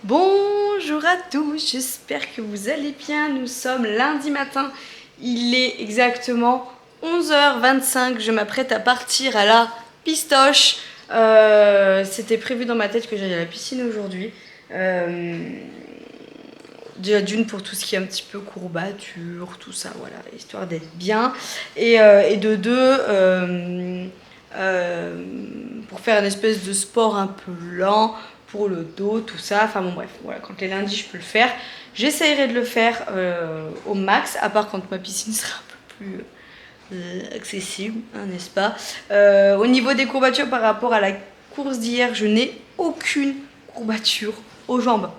Bonjour à tous, j'espère que vous allez bien. Nous sommes lundi matin, il est exactement 11h25. Je m'apprête à partir à la pistoche. C'était prévu dans ma tête que j'aille à la piscine aujourd'hui. Déjà d'une pour tout ce qui est un petit peu courbature, tout ça, voilà, histoire d'être bien. Et de deux, pour faire une espèce de sport un peu lent pour le dos, tout ça. Enfin bon bref, voilà, quand les lundis je peux le faire. J'essayerai de le faire au max, à part quand ma piscine sera un peu plus accessible, hein, n'est-ce pas. Au niveau des courbatures par rapport à la course d'hier, je n'ai aucune courbature aux jambes.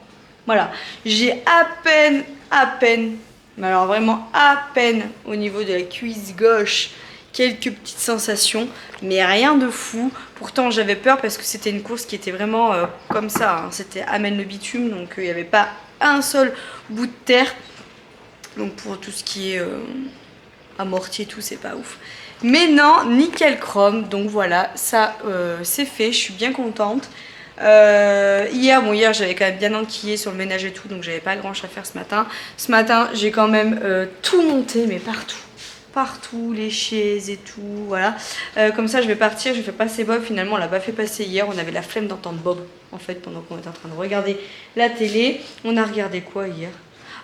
Voilà, j'ai à peine, mais alors vraiment à peine au niveau de la cuisse gauche, quelques petites sensations, mais rien de fou. Pourtant j'avais peur parce que c'était une course qui était vraiment comme ça, hein. C'était amène le bitume, donc il n'y avait pas un seul bout de terre. Donc pour tout ce qui est amorti et tout, c'est pas ouf. Mais non, nickel chrome, donc voilà, ça c'est fait, je suis bien contente. Hier j'avais quand même bien enquillé sur le ménage et tout, donc j'avais pas grand chose à faire ce matin. Ce matin j'ai quand même tout monté, mais partout, les chaises et tout, voilà. Comme ça je vais partir, je fais passer Bob. Finalement on l'a pas fait passer hier, on avait la flemme d'entendre Bob en fait pendant qu'on était en train de regarder la télé. On a regardé quoi hier?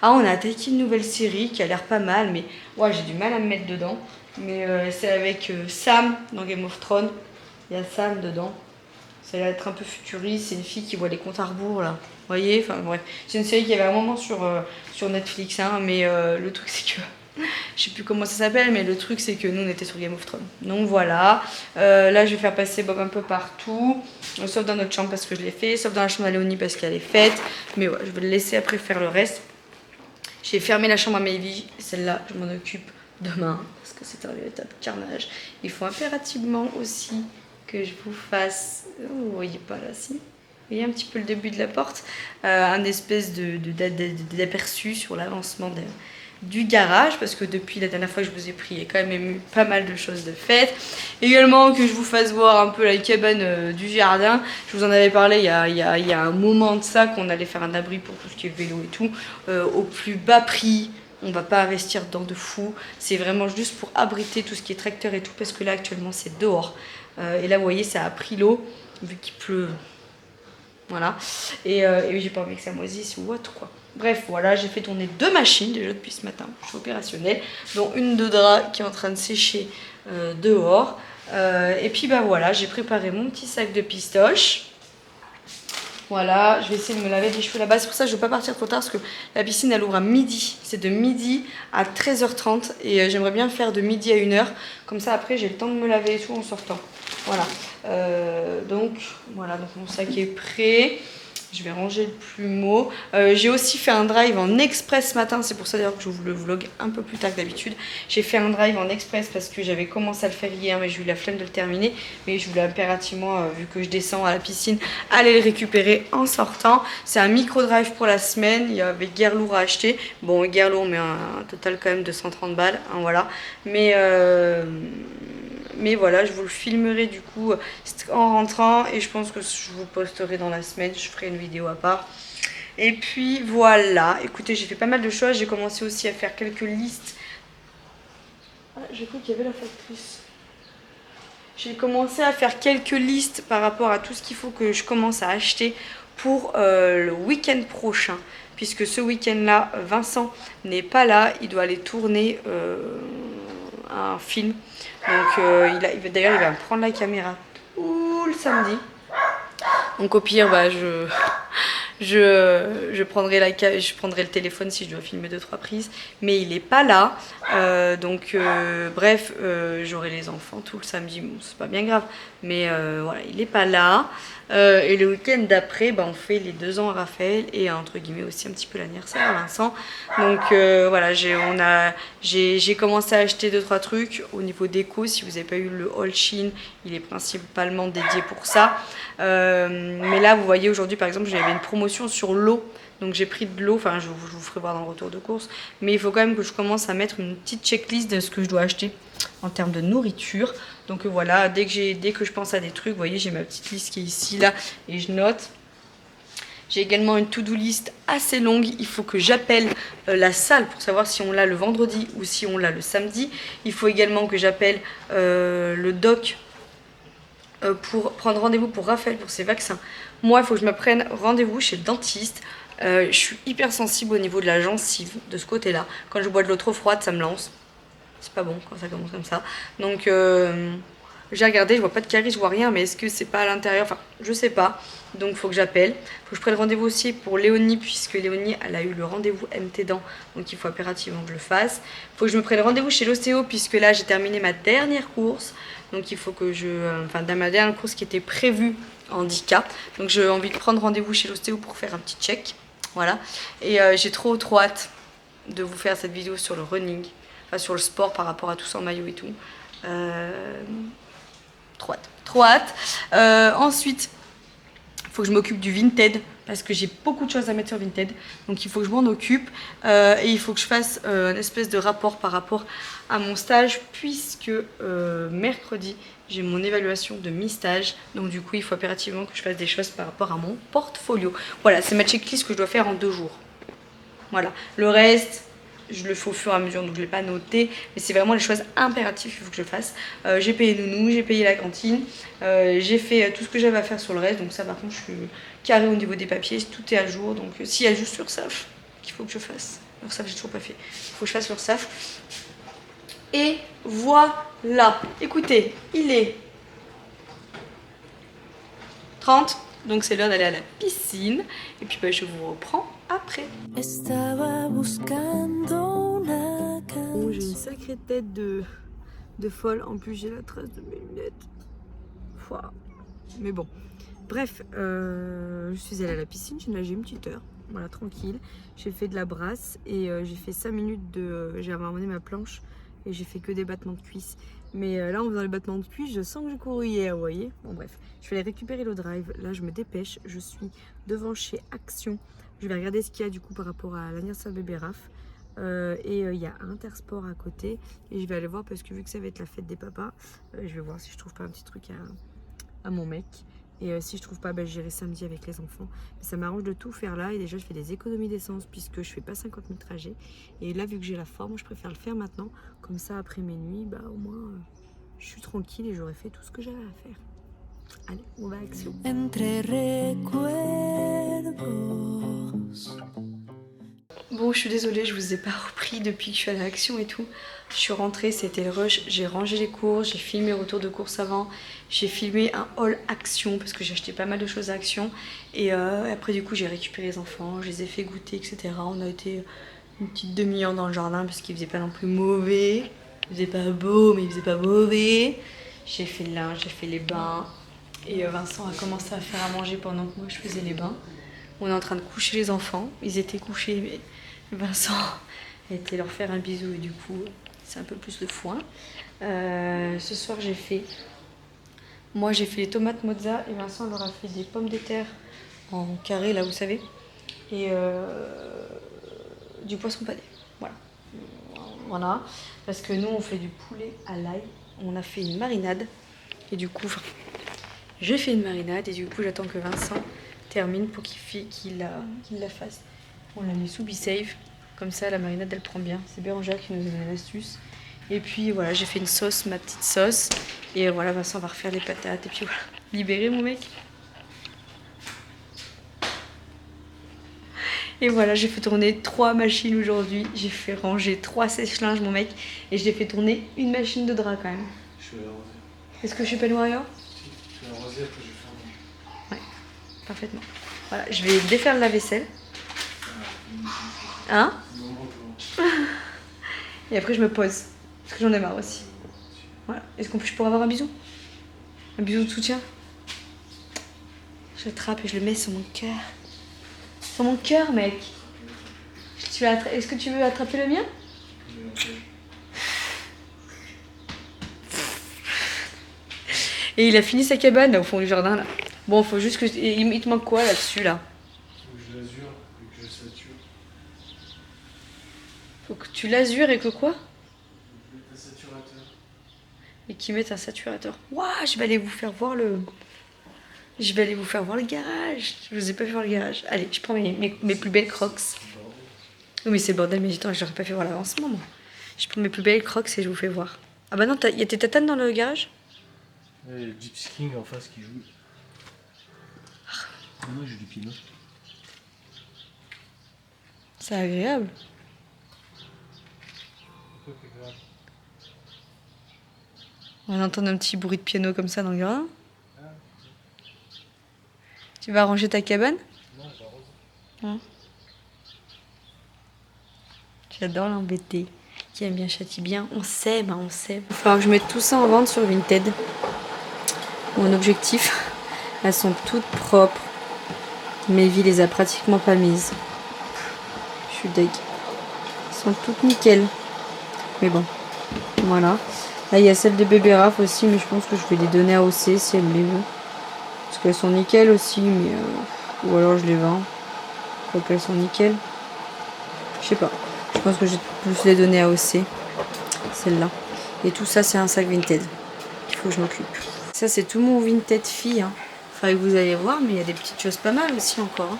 Ah, on a attaqué une nouvelle série qui a l'air pas mal, mais ouais, j'ai du mal à me mettre dedans. Mais c'est avec Sam dans Game of Thrones. Il y a Sam dedans. Ça va être un peu futuriste, c'est une fille qui voit les comptes à rebours là. Vous voyez, enfin bref. C'est une série qui avait un moment sur Netflix, hein, mais le truc c'est que. Je sais plus comment ça s'appelle, mais le truc c'est que nous on était sur Game of Thrones. Donc voilà. Là je vais faire passer Bob un peu partout. Sauf dans notre chambre parce que je l'ai fait. Sauf dans la chambre à Léonie parce qu'elle est faite. Mais ouais, je vais le laisser après faire le reste. J'ai fermé la chambre à Maylie. Celle-là, je m'en occupe demain. Parce que c'est un véritable carnage. Il faut impérativement aussi que je vous fasse, vous voyez pas là, si, vous voyez un petit peu le début de la porte, un espèce d'aperçu sur l'avancement du garage, parce que depuis la dernière fois que je vous ai pris, il y a quand même eu pas mal de choses de faites. Également que je vous fasse voir un peu la cabane du jardin. Je vous en avais parlé il y a un moment de ça, qu'on allait faire un abri pour tout ce qui est vélo et tout, au plus bas prix. On va pas investir dans de fou, c'est vraiment juste pour abriter tout ce qui est tracteur et tout, parce que là actuellement c'est dehors. Et là vous voyez ça a pris l'eau, vu qu'il pleut. Voilà. Et j'ai pas envie que ça moisisse ou autre quoi. Bref, voilà, j'ai fait tourner 2 machines déjà depuis ce matin, je suis opérationnelle, dont une de drap qui est en train de sécher dehors. Et puis bah voilà, j'ai préparé mon petit sac de pistoche. Voilà, je vais essayer de me laver les cheveux là-bas. C'est pour ça que je ne vais pas partir trop tard parce que la piscine elle ouvre à midi. C'est de midi à 13h30 et j'aimerais bien faire de midi à 1h. Comme ça après j'ai le temps de me laver et tout en sortant. Voilà. Donc voilà, donc mon sac est prêt. Je vais ranger le plumeau. J'ai aussi fait un drive en express ce matin. C'est pour ça d'ailleurs que je vous le vlog un peu plus tard que d'habitude. J'ai fait un drive en express parce que j'avais commencé à le faire hier, mais j'ai eu la flemme de le terminer. Mais je voulais impérativement, vu que je descends à la piscine, aller le récupérer en sortant. C'est un micro drive pour la semaine. Il y avait guère lourd à acheter. Bon, guère lourd, mais un total quand même de 130 balles. Hein, voilà. Mais voilà, je vous le filmerai du coup en rentrant et je pense que je vous posterai dans la semaine, je ferai une vidéo à part. Et puis voilà, écoutez, j'ai fait pas mal de choses, j'ai commencé aussi à faire quelques listes. Ah, j'ai cru qu'il y avait la factrice. J'ai commencé à faire quelques listes par rapport à tout ce qu'il faut que je commence à acheter pour le week-end prochain. Puisque ce week-end-là, Vincent n'est pas là, il doit aller tourner un film. Donc d'ailleurs il va me prendre la caméra tout le samedi. Donc au pire bah, je prendrai le téléphone si je dois filmer 2-3 prises. Mais il est pas là. Bref, j'aurai les enfants tout le samedi. Bon, c'est pas bien grave. Mais voilà, il est pas là. Et le week-end d'après, bah, on fait les 2 ans à Raphaël et entre guillemets aussi un petit peu l'anniversaire à Vincent. Donc voilà, j'ai commencé à acheter 2-3 trucs au niveau déco. Si vous n'avez pas eu le haul Shein, il est principalement dédié pour ça. Mais là, vous voyez aujourd'hui par exemple, j'avais une promotion sur l'eau. Donc j'ai pris de l'eau, enfin je vous ferai voir dans le retour de course. Mais il faut quand même que je commence à mettre une petite checklist de ce que je dois acheter en termes de nourriture. Donc voilà, dès que je pense à des trucs, vous voyez, j'ai ma petite liste qui est ici, là, et je note. J'ai également une to-do list assez longue. Il faut que j'appelle la salle pour savoir si on l'a le vendredi ou si on l'a le samedi. Il faut également que j'appelle le doc pour prendre rendez-vous pour Raphaël pour ses vaccins. Moi, il faut que je me prenne rendez-vous chez le dentiste. Je suis hyper sensible au niveau de la gencive, de ce côté-là. Quand je bois de l'eau trop froide, ça me lance. C'est pas bon quand ça commence comme ça. Donc, j'ai regardé, je vois pas de caries, je vois rien, mais est-ce que c'est pas à l'intérieur? Enfin, je sais pas. Donc, il faut que j'appelle. Il faut que je prenne rendez-vous aussi pour Léonie, puisque Léonie, elle a eu le rendez-vous MT dents. Donc, il faut impérativement que je le fasse. Il faut que je me prenne rendez-vous chez l'ostéo, puisque là, j'ai terminé ma dernière course. Donc, il faut que enfin, dans ma dernière course qui était prévue en 10K. Donc, j'ai envie de prendre rendez-vous chez l'ostéo pour faire un petit check. Voilà. Et j'ai trop hâte de vous faire cette vidéo sur le running. Enfin, sur le sport par rapport à tout ça en maillot et tout. Trop hâte. Ensuite, il faut que je m'occupe du Vinted parce que j'ai beaucoup de choses à mettre sur Vinted. Donc il faut que je m'en occupe et il faut que je fasse une espèce de rapport par rapport à mon stage puisque mercredi, j'ai mon évaluation de mi-stage. Donc du coup, il faut impérativement que je fasse des choses par rapport à mon portfolio. Voilà, c'est ma checklist que je dois faire en 2 jours. Voilà, le reste... je le fais au fur et à mesure, donc je ne l'ai pas noté. Mais c'est vraiment les choses impératives qu'il faut que je fasse. J'ai payé Nounou, j'ai payé la cantine. J'ai fait tout ce que j'avais à faire sur le reste. Donc ça, par contre, je suis carré au niveau des papiers. Tout est à jour. Donc s'il y a juste l'URSSAF qu'il faut que je fasse. L'URSSAF, j'ai toujours pas fait. Il faut que je fasse l'URSSAF. Et voilà. Écoutez, il est 30. Donc c'est l'heure d'aller à la piscine. Et puis je vous reprends après. Bon, j'ai une sacrée tête de folle. En plus, j'ai la trace de mes lunettes. Ouah. Mais bon. Bref, je suis allée à la piscine. J'ai nagé une petite heure. Voilà, tranquille. J'ai fait de la brasse et j'ai fait 5 minutes de... j'ai ramené ma planche et j'ai fait que des battements de cuisses. Mais là, en faisant les battements de cuisses, je sens que j'ai couru hier, vous voyez. Bon, bref. Je vais aller récupérer le drive. Là, je me dépêche. Je suis devant chez Action. Je vais regarder ce qu'il y a du coup par rapport à l'anniversaire de bébé Raph. Et il y a Intersport à côté. Et je vais aller voir parce que vu que ça va être la fête des papas, je vais voir si je trouve pas un petit truc à mon mec. Et si je trouve pas, j'irai samedi avec les enfants. Mais ça m'arrange de tout faire là. Et déjà, je fais des économies d'essence puisque je fais pas 50 000 trajets. Et là, vu que j'ai la forme, je préfère le faire maintenant. Comme ça, après mes nuits, au moins, je suis tranquille et j'aurai fait tout ce que j'avais à faire. Allez, on va à Action. Bon, je suis désolée, je vous ai pas repris depuis que je suis à l'Action et tout. Je suis rentrée, c'était le rush, j'ai rangé les courses, j'ai filmé retour de course avant, j'ai filmé un haul Action parce que j'ai acheté pas mal de choses à Action. Et après du coup j'ai récupéré les enfants, je les ai fait goûter, etc. On a été une petite demi-heure dans le jardin parce qu'il faisait pas non plus mauvais. Il faisait pas beau, mais il faisait pas mauvais. J'ai fait le linge, j'ai fait les bains. Et Vincent a commencé à faire à manger pendant que moi je faisais les bains. On est en train de coucher les enfants. Ils étaient couchés, mais Vincent a été leur faire un bisou et du coup, c'est un peu plus de foin. Ce soir, j'ai fait les tomates mozza et Vincent leur a fait des pommes de terre en carré, là, vous savez. Et du poisson pané. Voilà. Parce que nous, on fait du poulet à l'ail. On a fait une marinade. Et du coup, j'ai fait une marinade et du coup, j'attends que Vincent termine pour qu'il la fasse. On l'a mis sous BeSafe, comme ça la marinade elle prend bien. C'est Bérangère qui nous a donné l'astuce. Et puis voilà, j'ai fait une sauce, ma petite sauce. Et voilà, Vincent va refaire les patates. Et puis voilà, libéré mon mec. Et voilà, j'ai fait tourner 3 machines aujourd'hui. J'ai fait ranger 3 sèche-linges mon mec. Et je l'ai fait tourner une machine de drap quand même. Je suis arrosé. Est-ce que je suis pas une warrior? Si, je suis arrosé, après je vais faire Ouais, parfaitement. Voilà, je vais défaire la vaisselle. Hein? Et après je me pose. Parce que j'en ai marre aussi. Voilà. Est-ce qu'on peut je pourrais avoir un bisou? Un bisou de soutien? Je l'attrape et je le mets sur mon cœur. Sur mon cœur, mec. Est-ce que tu veux attraper le mien? Et il a fini sa cabane là au fond du jardin là. Bon, faut juste que... Il te manque quoi là-dessus là? Faut que je l'azure et que je sature. Faut que tu l'azures et que quoi? Un saturateur. Et qu'ils mettent un saturateur. Waouh, je vais aller vous faire voir le Je vais aller vous faire voir le garage. Je vous ai pas fait voir le garage. Allez, je prends mes plus belles crocs. Oui, mais c'est le bordel, mais j'aurais pas fait voir l'avancement, moi. Je prends mes plus belles crocs et je vous fais voir. Ah bah non, il y a tes tatanes dans le garage? Ouais, le Gypsy King en face qui joue. Ah non, j'ai du Pinot. C'est agréable. Pourquoi c'est grave? On entend un petit bruit de piano comme ça dans le jardin. Ah, Tu vas ranger ta cabane? non, j'arrose. Hein? J'adore l'embêter. Qui aime bien châtie bien. On s'aime, hein, on s'aime. Il va falloir que je mette tout ça en vente sur Vinted. Mon objectif, elles sont toutes propres. Mévie les a pratiquement pas mises. Je suis deg. Elles sont toutes nickel. Mais bon, voilà. Là, il y a celle de bébé Raph aussi, mais je pense que je vais les donner à OC si elle les veut. Parce qu'elles sont nickel aussi, mais... ou alors je les vends. Je crois qu'elles sont nickel. Je sais pas. Je pense que je vais plus les donner à OC. Celle-là. Et tout ça, c'est un sac Vinted. Il faut que je m'occupe. Ça, c'est tout mon Vinted fille. Hein. Faudrait que vous alliez voir, mais il y a des petites choses pas mal aussi encore. Hein.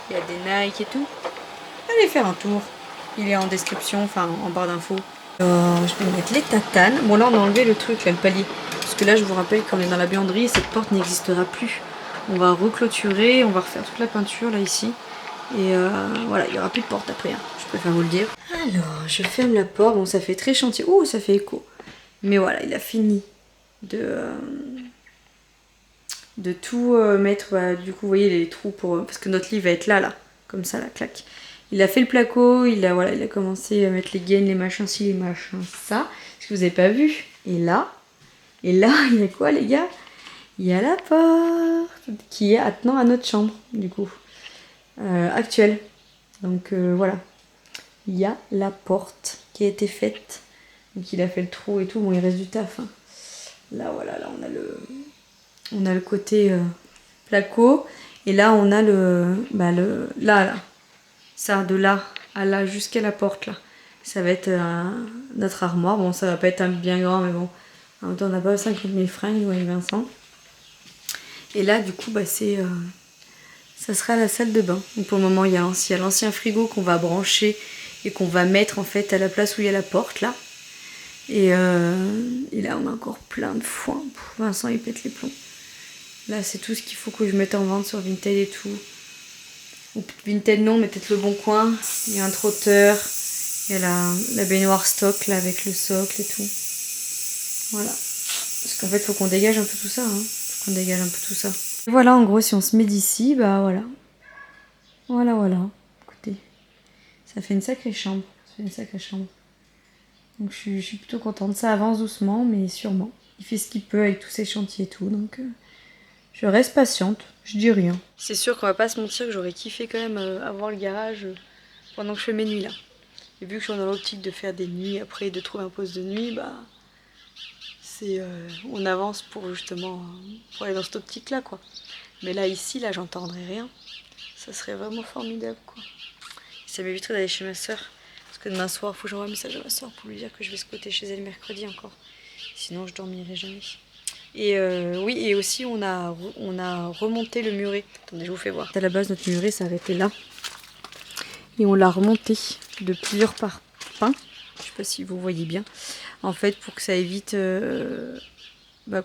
Il y a des Nike et tout. Allez faire un tour. Il est en description, enfin en barre d'infos. Je vais mettre les tatanes. Bon, là, on a enlevé le truc, là, le palier. Parce que là, je vous rappelle qu'on est dans la buanderie, cette porte n'existera plus. On va reclôturer, on va refaire toute la peinture, là, ici. Et voilà, il n'y aura plus de porte après. Hein. Je préfère vous le dire. Alors, je ferme la porte. Bon, ça fait très chantier. Ouh, ça fait écho. Mais voilà, il a fini de tout mettre. Bah, du coup, vous voyez les trous pour... parce que notre lit va être là, là. Comme ça, là, clac. Il a fait le placo, il a commencé à mettre les gaines, les machins ci, les machins ça. Parce que vous n'avez pas vu. Et là, il y a quoi, les gars? Il y a la porte qui est attenant à notre chambre, du coup. Actuelle. Donc, voilà. Il y a la porte qui a été faite. Donc, il a fait le trou et tout. Bon, il reste du taf. Hein. Là, voilà, là, on a le côté placo. Et là, on a là. Ça, de là à là, jusqu'à la porte, là. Ça va être notre armoire. Bon, ça va pas être un bien grand, mais bon. En même temps, on n'a pas 50 000 fringues, ouais, Vincent. Et là, du coup, bah, ça sera la salle de bain. Donc, pour le moment, il y a l'ancien frigo qu'on va brancher et qu'on va mettre, en fait, à la place où il y a la porte, là. Et là, on a encore plein de foin. Vincent, il pète les plombs. Là, c'est tout ce qu'il faut que je mette en vente sur Vinted et tout. Ou Vinted non, mais peut-être le Bon Coin. Il y a un trotteur. Il y a la baignoire stock là avec le socle et tout. Voilà. Parce qu'en fait, il faut qu'on dégage un peu tout ça. Hein. Faut qu'on dégage un peu tout ça. Et voilà, en gros, si on se met d'ici, bah voilà. Voilà. Écoutez, ça fait une sacrée chambre. Donc je suis plutôt contente. Ça avance doucement, mais sûrement. Il fait ce qu'il peut avec tous ces chantiers et tout. Donc... je reste patiente, je dis rien. C'est sûr qu'on va pas se mentir que j'aurais kiffé quand même avoir le garage pendant que je fais mes nuits là. Et vu que je suis dans l'optique de faire des nuits après de trouver un poste de nuit, bah on avance pour justement pour aller dans cette optique là quoi. Mais là ici là j'entendrai rien. Ça serait vraiment formidable quoi. Ça m'éviterait d'aller chez ma soeur. Parce que demain soir, il faut que j'envoie un message à ma soeur pour lui dire que je vais squatter chez elle mercredi encore. Sinon je dormirai jamais. Et oui, et aussi on a remonté le muret. Attendez, je vous fais voir. À la base, notre muret s'arrêtait là. Et on l'a remonté de plusieurs pins. Je sais pas si vous voyez bien. En fait, pour que ça évite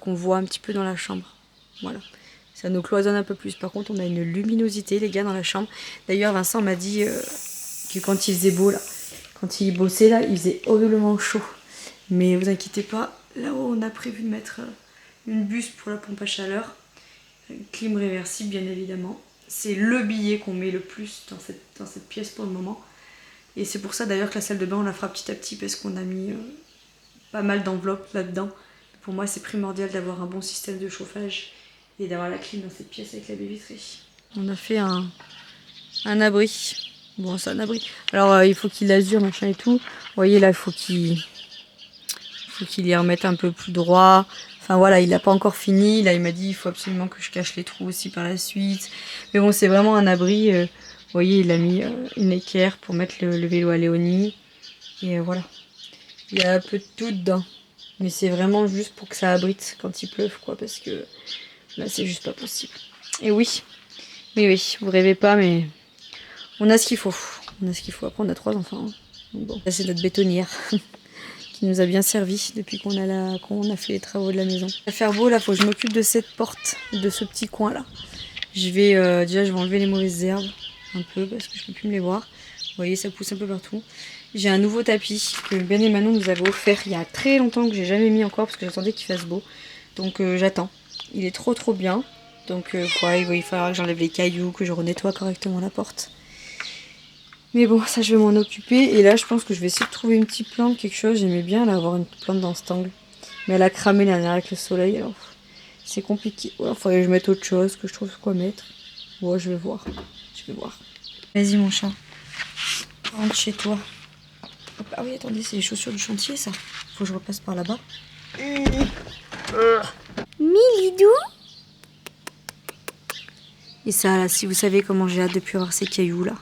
qu'on voit un petit peu dans la chambre. Voilà. Ça nous cloisonne un peu plus. Par contre, on a une luminosité, les gars, dans la chambre. D'ailleurs, Vincent m'a dit que quand il faisait beau, là, quand il bossait, là, il faisait horriblement chaud. Mais vous inquiétez pas, là-haut, on a prévu de mettre... une buse pour la pompe à chaleur, une clim réversible bien évidemment. C'est le billet qu'on met le plus dans cette pièce pour le moment. Et c'est pour ça d'ailleurs que la salle de bain on la fera petit à petit parce qu'on a mis pas mal d'enveloppes là-dedans. Pour moi c'est primordial d'avoir un bon système de chauffage et d'avoir la clim dans cette pièce avec la baie vitrée. On a fait un abri. Bon c'est un abri. Alors il faut qu'il azure machin et tout. Vous voyez là il faut qu'il y remette un peu plus droit. Enfin voilà, il n'a pas encore fini. Là, il m'a dit il faut absolument que je cache les trous aussi par la suite. Mais bon, c'est vraiment un abri. Vous voyez, il a mis une équerre pour mettre le vélo à Léonie. Et voilà. Il y a un peu de tout dedans. Mais c'est vraiment juste pour que ça abrite quand il pleuve, quoi. Parce que Là, c'est juste pas possible. Et oui, oui, vous rêvez pas, mais on a ce qu'il faut. On a ce qu'il faut. Après, on a 3 enfants. Hein. Donc bon, là, c'est notre bétonnière qui nous a bien servi depuis qu'on a fait les travaux de la maison. Il va faire beau, là, faut que je m'occupe de cette porte, de ce petit coin-là. Déjà, je vais enlever les mauvaises herbes un peu parce que je peux plus me les voir. Vous voyez, ça pousse un peu partout. J'ai un nouveau tapis que Ben et Manon nous avaient offert il y a très longtemps, que j'ai jamais mis encore parce que j'attendais qu'il fasse beau. Donc j'attends. Il est trop bien. Donc il va falloir que j'enlève les cailloux, que je renettoie correctement la porte. Mais bon, ça je vais m'en occuper. Et là, je pense que je vais essayer de trouver une petite plante, quelque chose. J'aimais bien là, avoir une plante dans cet angle. Mais elle a cramé la dernière avec le soleil, alors c'est compliqué. Il faudrait que je mette autre chose, que je trouve quoi mettre. Bon, je vais voir. Vas-y mon chat. Rentre chez toi. Hop, ah oui, attendez, c'est les chaussures du chantier, ça. Faut que je repasse par là-bas. Milidou. Et ça, là, si vous savez comment j'ai hâte de plus avoir ces cailloux, là.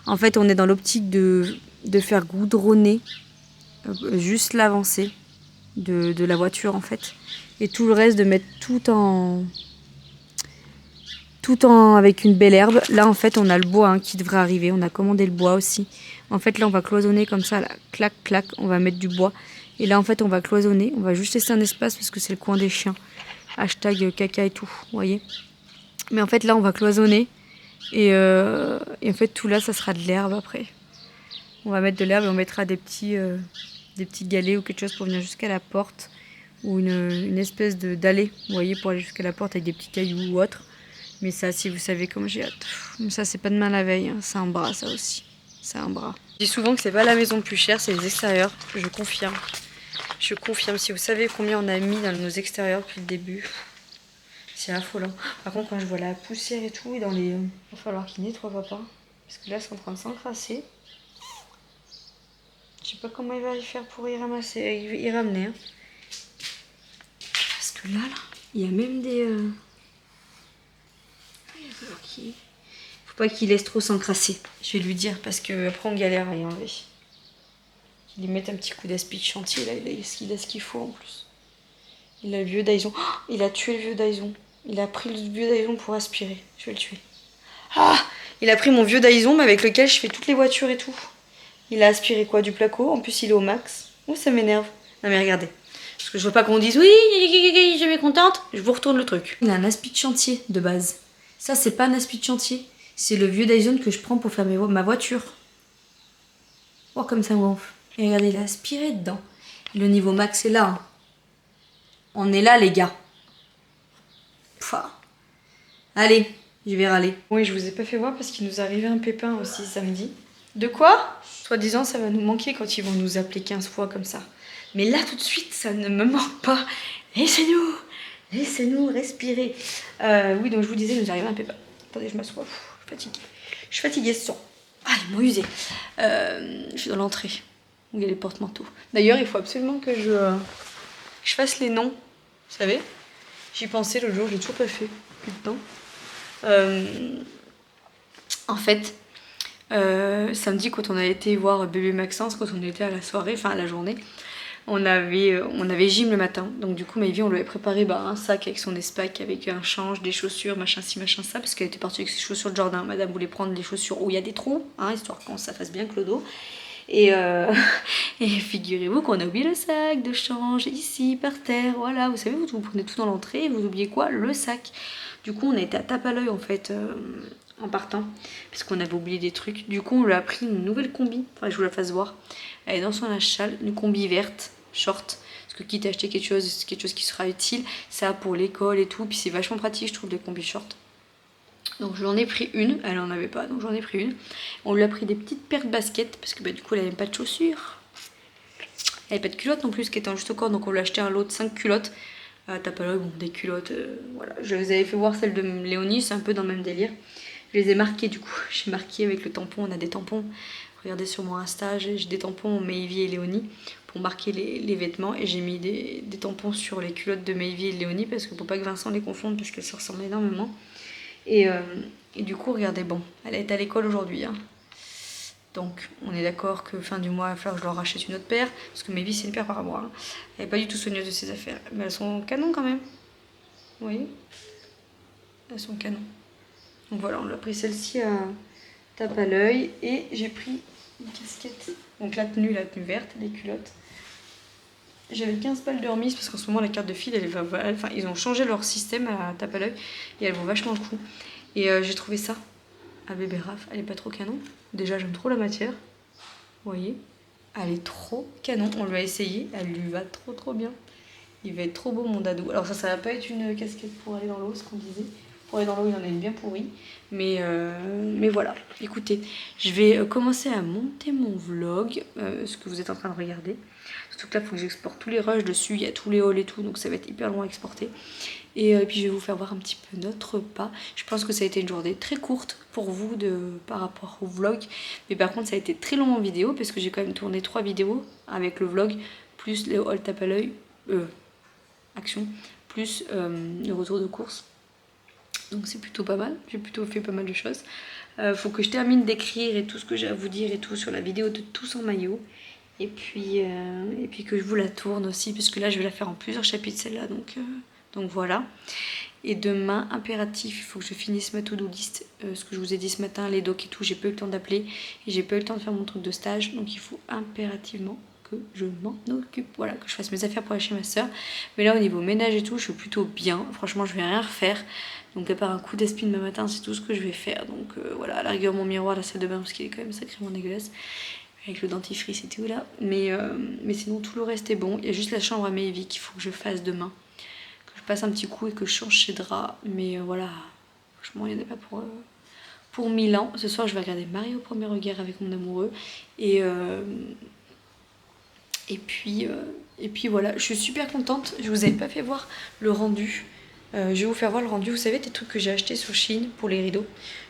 En fait, on est dans l'optique de faire goudronner juste l'avancée de la voiture, en fait. Et tout le reste, de mettre tout en avec une belle herbe. Là, en fait, on a le bois hein, qui devrait arriver. On a commandé le bois aussi. En fait, là, on va cloisonner comme ça, là. Clac, clac, on va mettre du bois. Et là, en fait, on va cloisonner. On va juste laisser un espace parce que c'est le coin des chiens. Hashtag caca et tout, vous voyez. Mais en fait, là, on va cloisonner. Et en fait, tout là, ça sera de l'herbe après. On va mettre de l'herbe et on mettra des petits galets ou quelque chose pour venir jusqu'à la porte. Ou une espèce d'allée, vous voyez, pour aller jusqu'à la porte avec des petits cailloux ou autre. Mais ça, si vous savez comme j'ai hâte. Mais ça, c'est pas demain la veille. Hein. C'est un bras, ça aussi. C'est un bras. Je dis souvent que c'est pas la maison le plus chère, c'est les extérieurs. Je confirme. Je confirme. Si vous savez combien on a mis dans nos extérieurs depuis le début, c'est affolant. Par contre, quand je vois la poussière et tout, et dans les... Il va falloir qu'il nettoie papa. Parce que là, c'est en train de s'encrasser. Je sais pas comment il va y faire pour y ramasser, y ramener. Hein. Parce que là, il y a même des... Faut pas qu'il laisse trop s'encrasser. Je vais lui dire parce que après on galère à y enlever. Qu'il lui mette un petit coup d'aspi de chantier là, il a ce qu'il faut en plus. Il a le vieux Dyson. Oh, il a tué le vieux Dyson. Il a pris le vieux Dyson pour aspirer. Je vais le tuer. Ah, il a pris mon vieux Dyson mais avec lequel je fais toutes les voitures et tout. Il a aspiré quoi du placo. En plus il est au max. Oh ça m'énerve. Non mais regardez. Parce que je veux pas qu'on dise oui, je suis contente. Je vous retourne le truc. Il a un aspi de chantier de base. Ça, c'est pas un aspi de chantier. C'est le vieux Dyson que je prends pour faire ma voiture. Oh, comme ça gonfle. Et regardez, il a aspiré dedans. Le niveau max est là. Hein. On est là, les gars. Pouah. Allez, je vais râler. Oui, je vous ai pas fait voir parce qu'il nous est arrivé un pépin aussi samedi. De quoi? Soi-disant, ça va nous manquer quand ils vont nous appeler 15 fois comme ça. Mais là, tout de suite, ça ne me manque pas. Laissez-nous respirer. Oui, donc je vous disais, il nous arrive un pépin. Attendez, je m'assois. Je suis fatiguée ce soir. Ah, ils m'ont usé. Je suis dans l'entrée où il y a les porte-manteaux. D'ailleurs, il faut absolument que je fasse les noms. Vous savez? J'y pensais l'autre jour, j'ai toujours pas fait. Plus de temps. En fait, samedi, quand on a été voir bébé Maxence, quand on était à la soirée, enfin à la journée, on avait gym le matin. Donc du coup, Maëvie, on lui avait préparé un sac avec son espac, avec un change, des chaussures, machin ci, machin ça, parce qu'elle était partie avec ses chaussures de jardin. Madame voulait prendre les chaussures où il y a des trous, hein, histoire qu'on ça fasse bien clodo. Et figurez-vous qu'on a oublié le sac de change ici, par terre, voilà. Vous savez, vous prenez tout dans l'entrée et vous oubliez quoi? Le sac. Du coup, on a été à tape à l'œil en fait, en partant, parce qu'on avait oublié des trucs. Du coup, on lui a pris une nouvelle combi, enfin je vous la fasse voir. Elle est dans son linge-sale, une combi verte, short, parce que quitte à acheter quelque chose qui sera utile, ça pour l'école et tout, puis c'est vachement pratique je trouve les combis short. Donc j'en ai pris une, elle en avait pas, donc j'en ai pris une. On lui a pris des petites paires de baskets, parce que du coup elle n'avait pas de chaussures. Elle n'avait pas de culottes non plus, qui était juste au corps, donc on lui a acheté un lot de 5 culottes. T'as pas là, bon, des culottes, voilà. Je vous avais fait voir celle de Léonie, c'est un peu dans le même délire. Je les ai marquées du coup, j'ai marqué avec le tampon, on a des tampons. Regardez sur mon Insta, j'ai des tampons Maëvie et Léonie pour marquer les vêtements. Et j'ai mis des tampons sur les culottes de Maëvie et Léonie parce que pour pas que Vincent les confonde parce qu'elles se ressemblent énormément. Et du coup, regardez, bon, elle est à l'école aujourd'hui. Hein. Donc on est d'accord que fin du mois, il va falloir que je leur rachète une autre paire. Parce que Maëvie c'est une paire par mois. Hein. Elle n'est pas du tout soigneuse de ses affaires. Mais elles sont canon quand même. Vous voyez? Elles sont canon. Donc voilà, on a pris celle-ci à tape à l'œil. Et j'ai pris une casquette. Donc la tenue verte, les culottes. J'avais 15 balles de remise parce qu'en ce moment la carte de fil, enfin, ils ont changé leur système à tape à l'œil et elles vaut vachement le coup. Et j'ai trouvé ça à Bébé Raf, elle est pas trop canon. Déjà j'aime trop la matière, vous voyez, elle est trop canon, on l'a essayé, elle lui va trop bien. Il va être trop beau mon dado. Alors ça va pas être une casquette pour aller dans l'eau, ce qu'on disait. Pour aller dans l'eau il en a une bien pourrie. Mais voilà, écoutez, je vais commencer à monter mon vlog, ce que vous êtes en train de regarder. Surtout que là, il faut que j'exporte tous les rushs dessus, il y a tous les hauls et tout, donc ça va être hyper long à exporter. Et puis je vais vous faire voir un petit peu notre repas. Je pense que ça a été une journée très courte pour vous par rapport au vlog. Mais par contre, ça a été très long en vidéo, parce que j'ai quand même tourné 3 vidéos avec le vlog, plus les hauls tape à l'œil, action, plus le retour de course. Donc c'est plutôt pas mal, j'ai plutôt fait pas mal de choses. Faut que je termine d'écrire et tout ce que j'ai à vous dire et tout sur la vidéo de Tous en maillot. Et puis que je vous la tourne aussi, parce que là je vais la faire en plusieurs chapitres celle-là, donc voilà. Et demain, impératif, il faut que je finisse ma to-do list, ce que je vous ai dit ce matin, les docs et tout, j'ai pas eu le temps d'appeler et j'ai pas eu le temps de faire mon truc de stage, donc il faut impérativement que je m'en occupe, voilà, que je fasse mes affaires pour aller chez ma soeur. Mais là au niveau ménage et tout, je suis plutôt bien, franchement je vais rien refaire, donc à part un coup d'aspi demain matin, c'est tout ce que je vais faire. Donc voilà, à la rigueur mon miroir, la salle de bain, parce qu'il est quand même sacrément dégueulasse, avec le dentifrice et tout là, mais sinon tout le reste est bon. Il y a juste la chambre à Maevie qu'il faut que je fasse demain, que je passe un petit coup et que je change ses draps, mais voilà, franchement il n'y en a pas pour 1000 ans. Ce soir je vais regarder Marie au premier regard avec mon amoureux, et puis voilà, je suis super contente. Je vous avais pas fait voir le rendu, je vais vous faire voir le rendu, vous savez, des trucs que j'ai acheté sur Shein pour les rideaux.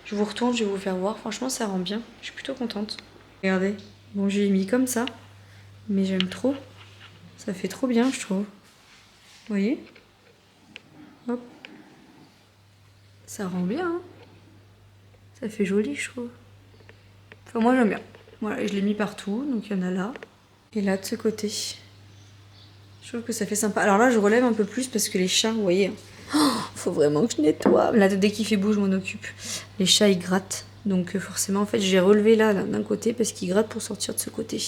Je vous retourne, je vais vous faire voir, franchement ça rend bien, je suis plutôt contente. Regardez, bon j'ai mis comme ça, mais j'aime trop, ça fait trop bien je trouve. Vous voyez, hop, ça rend bien, hein, ça fait joli je trouve. Enfin moi j'aime bien, voilà, je l'ai mis partout, donc il y en a là, et là de ce côté. Je trouve que ça fait sympa. Alors là je relève un peu plus parce que les chats, vous voyez, faut vraiment que je nettoie. Là dès qu'il fait beau je m'en occupe. Les chats ils grattent, donc forcément en fait j'ai relevé là d'un côté parce qu'ils grattent pour sortir de ce côté.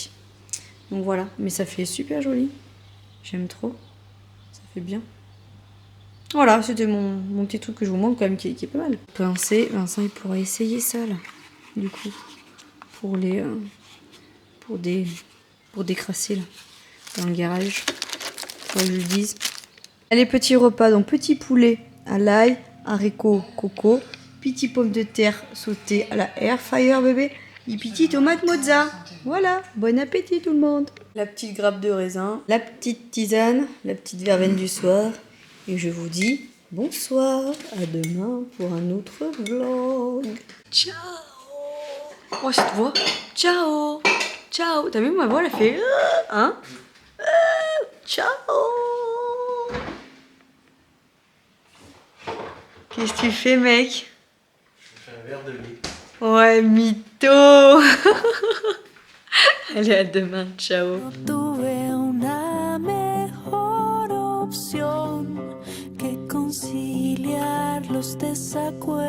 Donc voilà, mais ça fait super joli. J'aime trop. Ça fait bien. Voilà, c'était mon petit truc que je vous montre quand même qui est pas mal. Pincer, Vincent il pourra essayer ça là. Du coup, pour décrasser là, dans le garage. Faut que je lui dise. Allez, petit repas, donc petit poulet à l'ail, haricots coco, petit pomme de terre sautée à la air fryer bébé, et petit tomate mozza. Voilà, bon appétit tout le monde. La petite grappe de raisin, la petite tisane, la petite verveine du soir. Et je vous dis bonsoir, à demain pour un autre vlog. Ciao. Oh cette voix, ciao. Ciao. T'as vu ma voix, elle a fait hein, ciao. Qu'est-ce que tu fais mec? Je fais un verre de lait. Ouais, mytho. Allez, à demain, ciao. Tuve una mejor opción que conciliar los desacuerdos.